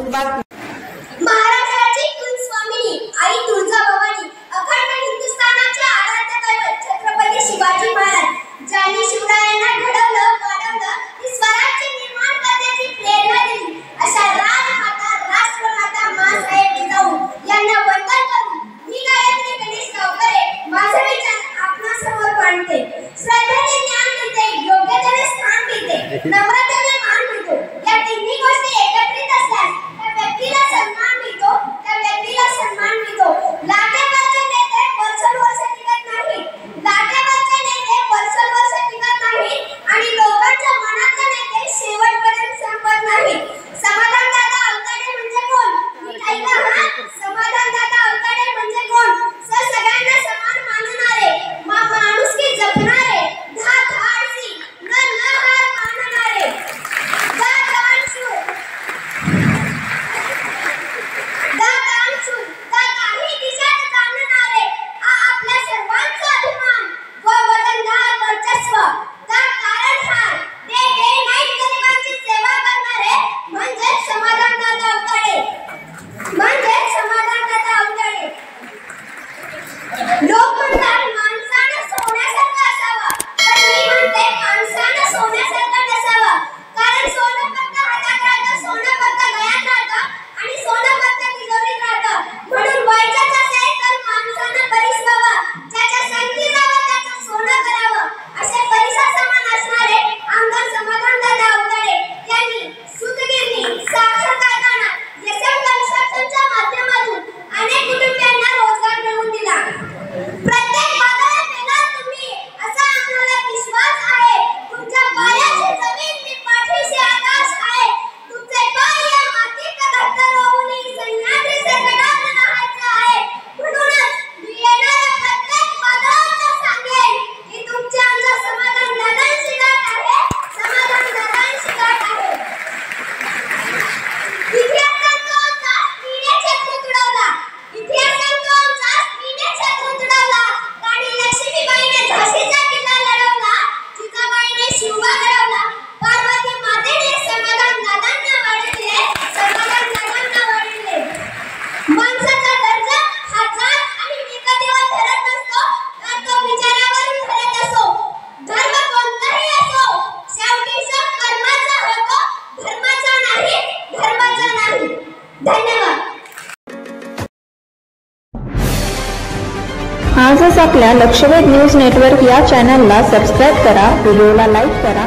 ठळक बातमी. महाराष्ट्राची कुलस्वामिनी आई तुळजाभवानी, अखंड हिंदुस्थानाचे आराध्य दैवत छत्रपती शिवाजी महाराज, ज्यांनी शिवरायांना घडवलं, वाढवलं, ही स्वराज्य निर्माण करण्याची प्रेरणा दिली, अशा राजमाता, राष्ट्रमाता माँसाहेब जिजाऊ यांना वंदन करून मी गायत्री गणेश गावकरे माझे विचार आपणासमोर मांडते. श्रद्धेने ज्ञान देते, योग्यतेने स्थान देते, नम्रतेने मान देतो. या तिन्ही गोष्टी एकत्रित असल्यास त्या व्यक्तीला सन्मान मिळतो, त्या व्यक्तीला सन्मान मिळतो. लाटेवरचे नेते वर्ष टिकत नाहीत, लाटेवरचे नेते वर्ष टिकत नाहीत आणि लोकांच्या मनातले नेते शेवटपर्यंत संपत नाहीत. समाधानदादा अवताडे म्हणजे कोण? नीट ऐका हा. समाधानदादा अवताडे म्हणजे कोण? सगळ्यांना समान मानणारे, माणुसकी जपणारे, धाडसी, न हार मानणारे, काही दिशात जाणणारे, आपल्या सर्वांचा अभिमान व वतनदार वर्चस्व, तारणहार, डे नाईट गरिबांची सेवा करणारे म्हणजे समाधानदादा अवताडे, म्हणजे समाधानदादा अवताडे. लोक म्हणतात माणसानं सोन्यासारखं असावं, पण मी म्हणते माणसानं सोन्यासारखं नसावं. कारण सोनं फक्त हातात राहतं, सोनं फक्त गळ्यात राहतं आणि सोनं फक्त तिजोरीत राहतं. म्हणून व्हायचंच असेल तर माणसानं परीस व्हावं, ज्याच्या संगती जावं त्याचं सोनं करावं. असे परिसासमान असणारे आमदार समाधानदादा अवताडे यांनी सूतगिरणी, साखर कारखाना, एसएम कन्स्ट्रक्शनच्या माध्यमातून अनेक कुटुंबियांना रोजगार मिळवून दिला. प्रत्येक वादळात पेलाल तुम्ही, असा आम्हाला विश्वास आहे. तुमच्या पायाची जमीन मी पाठीशी आकाश आहे. तुमचे पाय या मातीत घट्ट रोवून सह्याद्रीचे गडात राहायचे आहे. म्हणूनच मी येणाऱ्या प्रत्येक वादळाला सांगेन की तुमची आमचा समाधानदादांची गाठ आहे, समाधानदादांची गाठ आहे. इतिहास सांगतो आमचा स्त्रीने छत्र तुडवला, इतिहास सांगतो आमचा स्त्रीने छत्र तुडवला. राणी लक्ष्मीबाईने झाशीचा किल्ला लढवला, जिजाबाईने शिवबा घडवला, पार्वती मातेने समाधानदादांना वाढविले, समाधानदादांना वाढविले. माणसाचा दर्जा हा जात आणि विकतेवर धरत नसतो, तर तो विचारावर धरत असो. धर्म कोणताही असो, शेवटी सब कर्माचा होतो, धर्माचा नाही, धर्माचा नाही. धन्यवाद. आजच आपल्या लक्षवेध न्यूज नेटवर्क या चॅनलला सबस्क्राईब करा, व्हिडिओला लाईक करा.